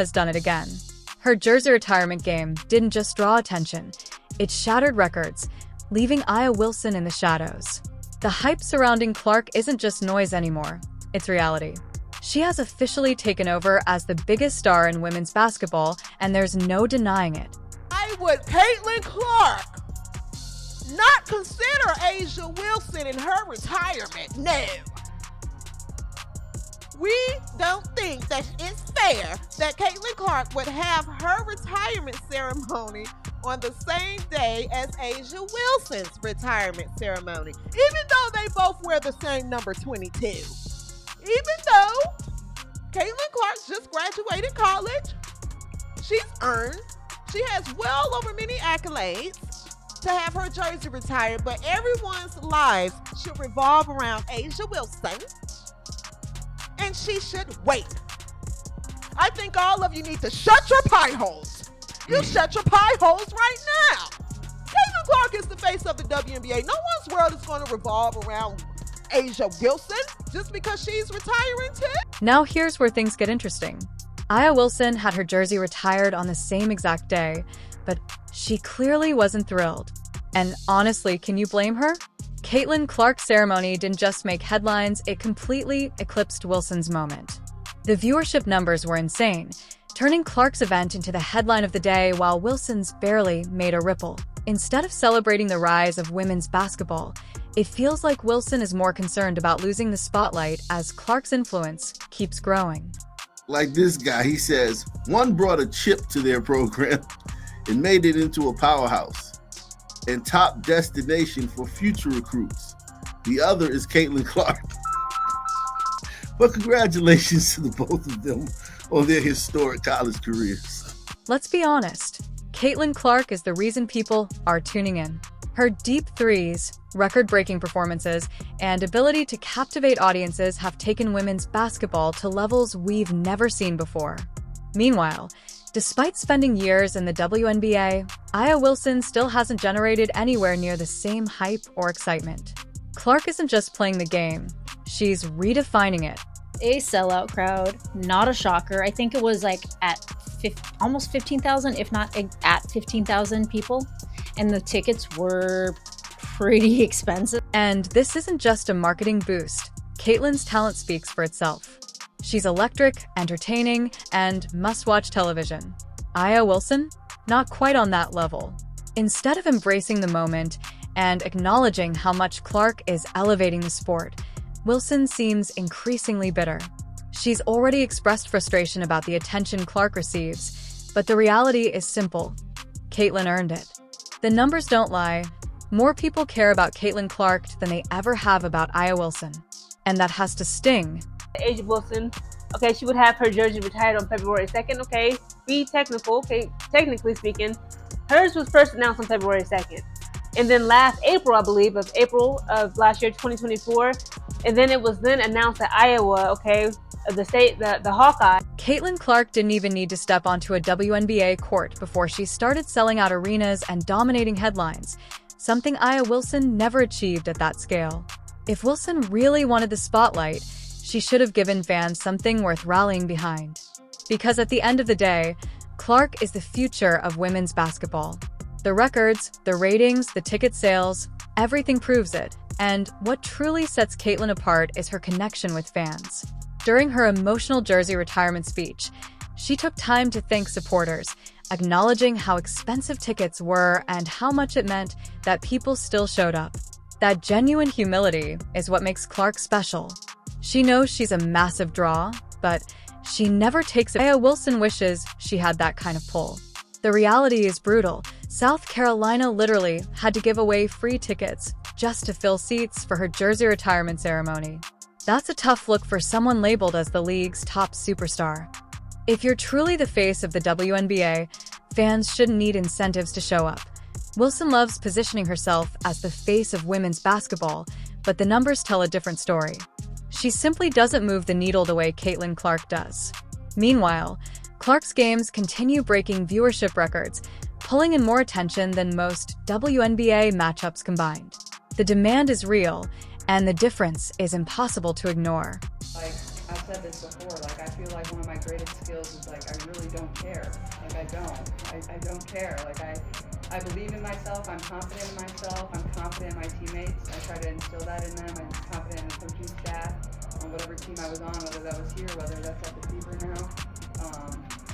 has done it again. Her jersey retirement game didn't just draw attention, it shattered records, leaving Aya Wilson in the shadows. The hype surrounding Clark isn't just noise anymore, it's reality. She has officially taken over as the biggest star in women's basketball, and there's no denying it. Why would Caitlin Clark not consider A'ja Wilson in her retirement? No. We don't think that it's fair that Caitlin Clark would have her retirement ceremony on the same day as A'ja Wilson's retirement ceremony, even though they both wear the same number 22. Even though Caitlin Clark just graduated college, she has well over many accolades to have her jersey retired, but everyone's lives should revolve around A'ja Wilson, and she should wait. I think all of you need to shut your pie holes. You shut your pie holes right now. Caitlin Clark is the face of the WNBA. No one's world is going to revolve around A'ja Wilson just because she's retiring too. Now here's where things get interesting. Aya Wilson had her jersey retired on the same exact day, but she clearly wasn't thrilled. And honestly, can you blame her? Caitlin Clark's ceremony didn't just make headlines, it completely eclipsed Wilson's moment. The viewership numbers were insane, turning Clark's event into the headline of the day while Wilson's barely made a ripple. Instead of celebrating the rise of women's basketball, it feels like Wilson is more concerned about losing the spotlight as Clark's influence keeps growing. Like this guy, he says, one brought a chip to their program and made it into a powerhouse and top destination for future recruits. The other is Caitlin Clark. But congratulations to the both of them on their historic college careers. Let's be honest, Caitlin Clark is the reason people are tuning in. Her deep threes, record-breaking performances, and ability to captivate audiences have taken women's basketball to levels we've never seen before. Meanwhile, despite spending years in the WNBA, Aya Wilson still hasn't generated anywhere near the same hype or excitement. Clark isn't just playing the game, she's redefining it. A sellout crowd, not a shocker. I think it was like at almost 15,000, if not at 15,000 people. And the tickets were pretty expensive. And this isn't just a marketing boost. Caitlin's talent speaks for itself. She's electric, entertaining, and must-watch television. Aya Wilson? Not quite on that level. Instead of embracing the moment and acknowledging how much Clark is elevating the sport, Wilson seems increasingly bitter. She's already expressed frustration about the attention Clark receives, but the reality is simple. Caitlin earned it. The numbers don't lie. More people care about Caitlin Clark than they ever have about Aya Wilson. And that has to sting. A'ja Wilson, okay, she would have her jersey retired on February 2nd, okay, be technical, okay, technically speaking. Hers was first announced on February 2nd. And then last April, I believe, of April of last year, 2024, and then it was then announced that Iowa, okay, the Hawkeye. Caitlin Clark didn't even need to step onto a WNBA court before she started selling out arenas and dominating headlines, something Aya Wilson never achieved at that scale. If Wilson really wanted the spotlight, she should have given fans something worth rallying behind. Because at the end of the day, Clark is the future of women's basketball. The records, the ratings, the ticket sales, everything proves it. And what truly sets Caitlin apart is her connection with fans. During her emotional jersey retirement speech, she took time to thank supporters, acknowledging how expensive tickets were and how much it meant that people still showed up. That genuine humility is what makes Clark special. She knows she's a massive draw, but she never takes it. Aya Wilson wishes she had that kind of pull. The reality is brutal. South Carolina literally had to give away free tickets just to fill seats for her jersey retirement ceremony. That's a tough look for someone labeled as the league's top superstar. If you're truly the face of the WNBA, fans shouldn't need incentives to show up. Wilson loves positioning herself as the face of women's basketball, but the numbers tell a different story. She simply doesn't move the needle the way Caitlin Clark does. Meanwhile, Clark's games continue breaking viewership records, pulling in more attention than most WNBA matchups combined. The demand is real, and the difference is impossible to ignore. Like, I've said this before, like, I feel like one of my greatest skills is, like, I really don't care. Like, I don't care. Like, I believe in myself, I'm confident in myself, I'm confident in my teammates. I try to instill that in them. I'm confident in the coaching staff on whatever team I was on, whether that was here, whether that's at the Fever now.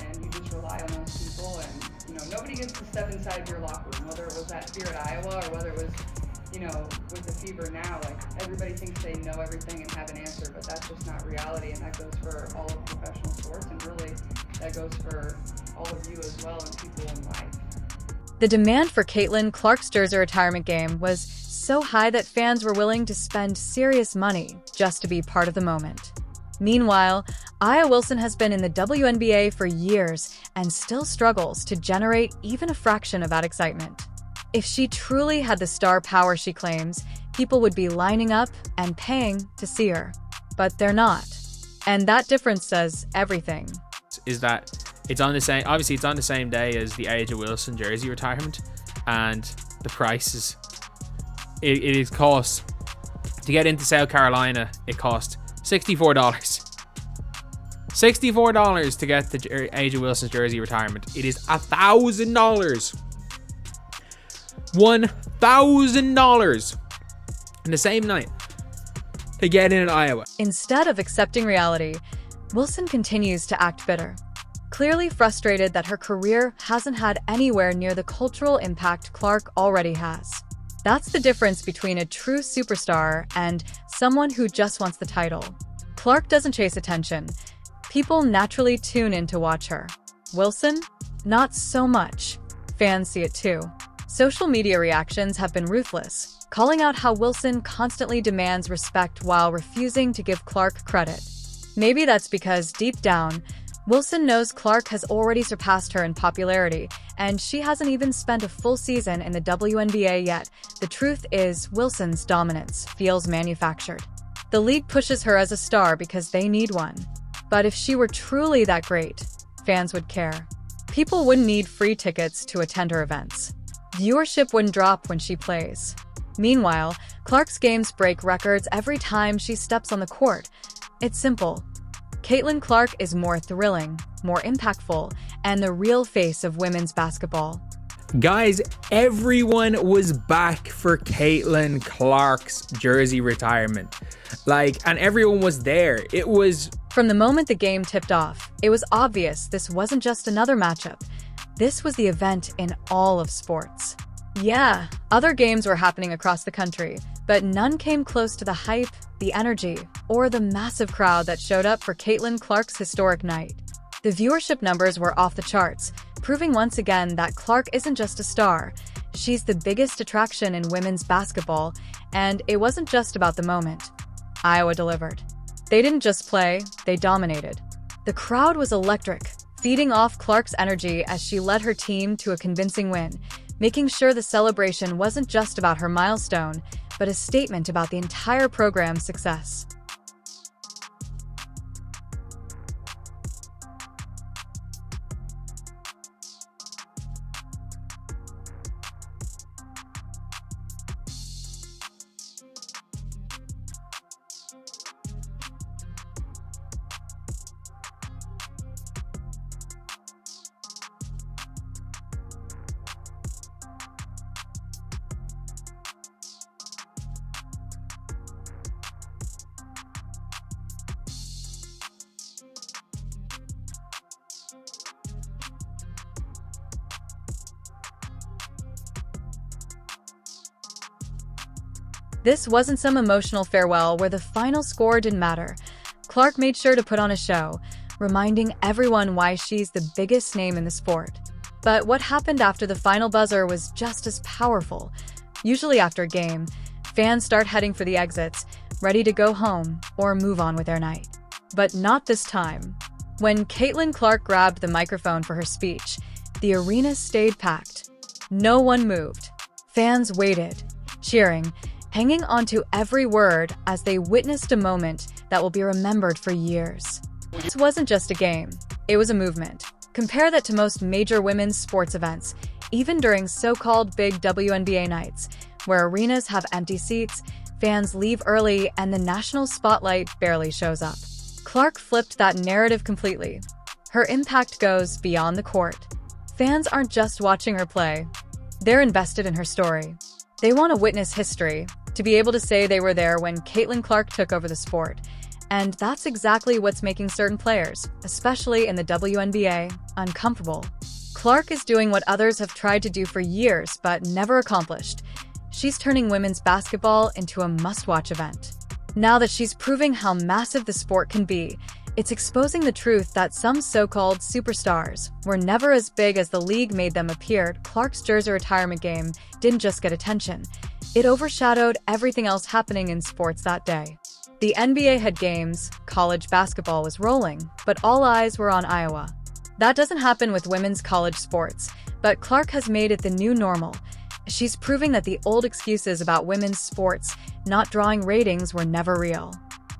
And you just rely on those people, and, you know, nobody gets to step inside your locker room, whether it was that here at Iowa or whether it was, you know, with the Fever now. Like, everybody thinks they know everything and have an answer, but that's just not reality, and that goes for all of professional sports, and really that goes for all of you as well and people in life. The demand for Caitlin Clark's jersey retirement game was so high that fans were willing to spend serious money just to be part of the moment. Meanwhile, Aya Wilson has been in the WNBA for years and still struggles to generate even a fraction of that excitement. If she truly had the star power she claims, people would be lining up and paying to see her. But they're not. And that difference says everything. Is that it's on the same, obviously it's on the same day as the A'ja Wilson jersey retirement, and the price is, it is cost, to get into South Carolina, it cost $64. $64 to get the A'ja Wilson's jersey retirement. It is $1,000. $1,000 in the same night to get in Iowa. Instead of accepting reality, Wilson continues to act bitter, clearly frustrated that her career hasn't had anywhere near the cultural impact Clark already has. That's the difference between a true superstar and someone who just wants the title. Clark doesn't chase attention. People naturally tune in to watch her. Wilson? Not so much. Fans see it too. Social media reactions have been ruthless, calling out how Wilson constantly demands respect while refusing to give Clark credit. Maybe that's because, deep down, Wilson knows Clark has already surpassed her in popularity, and she hasn't even spent a full season in the WNBA yet. The truth is, Wilson's dominance feels manufactured. The league pushes her as a star because they need one. But if she were truly that great, fans would care. People wouldn't need free tickets to attend her events. Viewership wouldn't drop when she plays. Meanwhile, Clark's games break records every time she steps on the court. It's simple. Caitlin Clark is more thrilling, more impactful, and the real face of women's basketball. Guys, everyone was back for Caitlin Clark's jersey retirement. And everyone was there. It was... From the moment the game tipped off, it was obvious this wasn't just another matchup. This was the event in all of sports. Yeah, other games were happening across the country, but none came close to the hype, the energy, or the massive crowd that showed up for Caitlin Clark's historic night. The viewership numbers were off the charts, proving once again that Clark isn't just a star. She's the biggest attraction in women's basketball, and it wasn't just about the moment. Iowa delivered. They didn't just play, they dominated. The crowd was electric, feeding off Clark's energy as she led her team to a convincing win, making sure the celebration wasn't just about her milestone, but a statement about the entire program's success. This wasn't some emotional farewell where the final score didn't matter. Clark made sure to put on a show, reminding everyone why she's the biggest name in the sport. But what happened after the final buzzer was just as powerful. Usually after a game, fans start heading for the exits, ready to go home or move on with their night. But not this time. When Caitlin Clark grabbed the microphone for her speech, the arena stayed packed. No one moved. Fans waited, cheering, hanging onto every word as they witnessed a moment that will be remembered for years. This wasn't just a game, it was a movement. Compare that to most major women's sports events, even during so-called big WNBA nights, where arenas have empty seats, fans leave early, and the national spotlight barely shows up. Clark flipped that narrative completely. Her impact goes beyond the court. Fans aren't just watching her play. They're invested in her story. They want to witness history, to be able to say they were there when Caitlin Clark took over the sport. And that's exactly what's making certain players, especially in the WNBA, uncomfortable. Clark is doing what others have tried to do for years but never accomplished. She's turning women's basketball into a must-watch event. Now that she's proving how massive the sport can be, it's exposing the truth that some so-called superstars were never as big as the league made them appear. Clark's jersey retirement game didn't just get attention. It overshadowed everything else happening in sports that day. The NBA had games, college basketball was rolling, but all eyes were on Iowa. That doesn't happen with women's college sports, but Clark has made it the new normal. She's proving that the old excuses about women's sports not drawing ratings were never real.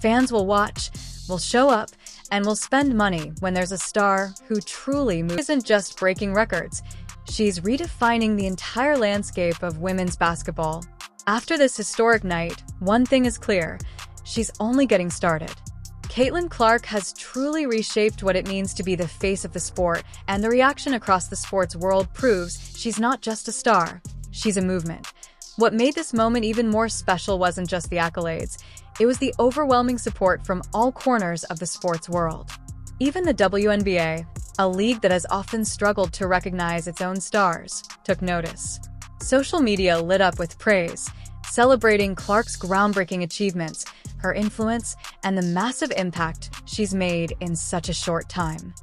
Fans will watch, will show up, and will spend money when there's a star who truly moves. Isn't just breaking records. She's redefining the entire landscape of women's basketball. After this historic night, one thing is clear. She's only getting started. Caitlin Clark has truly reshaped what it means to be the face of the sport, and the reaction across the sports world proves she's not just a star, she's a movement. What made this moment even more special wasn't just the accolades, it was the overwhelming support from all corners of the sports world. Even the WNBA, a league that has often struggled to recognize its own stars, took notice. Social media lit up with praise, celebrating Clark's groundbreaking achievements, her influence, and the massive impact she's made in such a short time.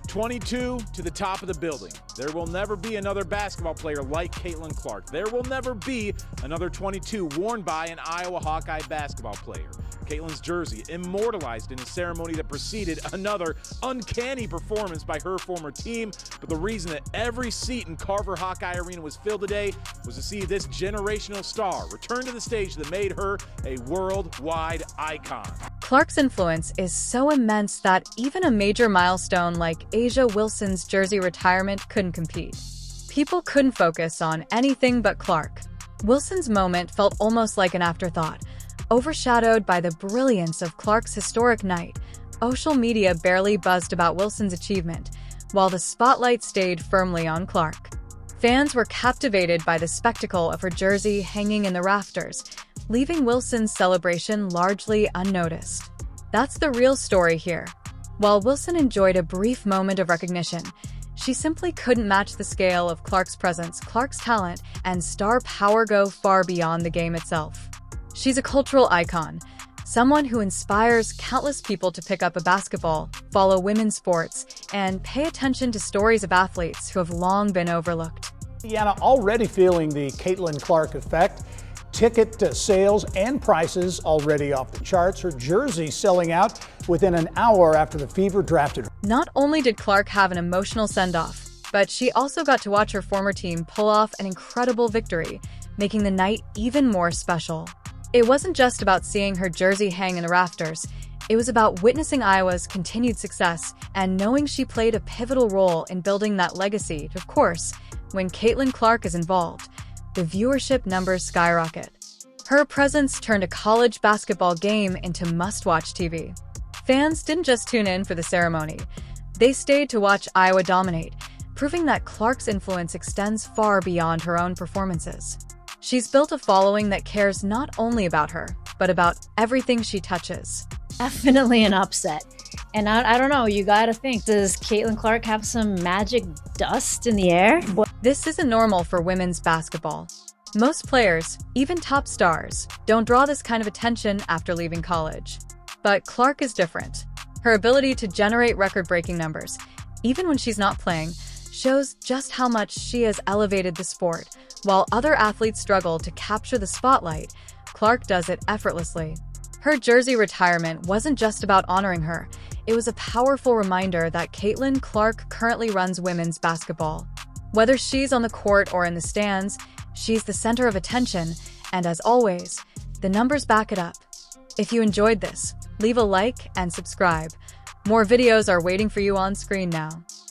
22 to the top of the building. There will never be another basketball player like Caitlin Clark. There will never be another 22 worn by an Iowa Hawkeye basketball player. Caitlin's jersey immortalized in a ceremony that preceded another uncanny performance by her former team. But the reason that every seat in Carver Hawkeye Arena was filled today was to see this generational star return to the stage that made her a worldwide icon. Clark's influence is so immense that even a major milestone like A'ja Wilson's jersey retirement couldn't compete. People couldn't focus on anything but Clark. Wilson's moment felt almost like an afterthought, overshadowed by the brilliance of Clark's historic night. Social media barely buzzed about Wilson's achievement, while the spotlight stayed firmly on Clark. Fans were captivated by the spectacle of her jersey hanging in the rafters, leaving Wilson's celebration largely unnoticed. That's the real story here. While Wilson enjoyed a brief moment of recognition, she simply couldn't match the scale of Clark's presence. Clark's talent and star power go far beyond the game itself. She's a cultural icon, someone who inspires countless people to pick up a basketball, follow women's sports, and pay attention to stories of athletes who have long been overlooked. Deanna, already feeling the Caitlin Clark effect. Ticket sales and prices already off the charts. Her jersey selling out within an hour after the Fever drafted her. Not only did Clark have an emotional send-off, but she also got to watch her former team pull off an incredible victory, making the night even more special. It wasn't just about seeing her jersey hang in the rafters. It was about witnessing Iowa's continued success and knowing she played a pivotal role in building that legacy. Of course, when Caitlin Clark is involved, the viewership numbers skyrocket. Her presence turned a college basketball game into must-watch TV. Fans didn't just tune in for the ceremony. They stayed to watch Iowa dominate, proving that Clark's influence extends far beyond her own performances. She's built a following that cares not only about her, but about everything she touches. Definitely an upset. And I don't know, you gotta think, does Caitlin Clark have some magic dust in the air? This isn't normal for women's basketball. Most players, even top stars, don't draw this kind of attention after leaving college. But Clark is different. Her ability to generate record-breaking numbers, even when she's not playing, shows just how much she has elevated the sport. While other athletes struggle to capture the spotlight, Clark does it effortlessly. Her jersey retirement wasn't just about honoring her. It was a powerful reminder that Caitlin Clark currently runs women's basketball. Whether she's on the court or in the stands, she's the center of attention, and as always, the numbers back it up. If you enjoyed this, leave a like and subscribe. More videos are waiting for you on screen now.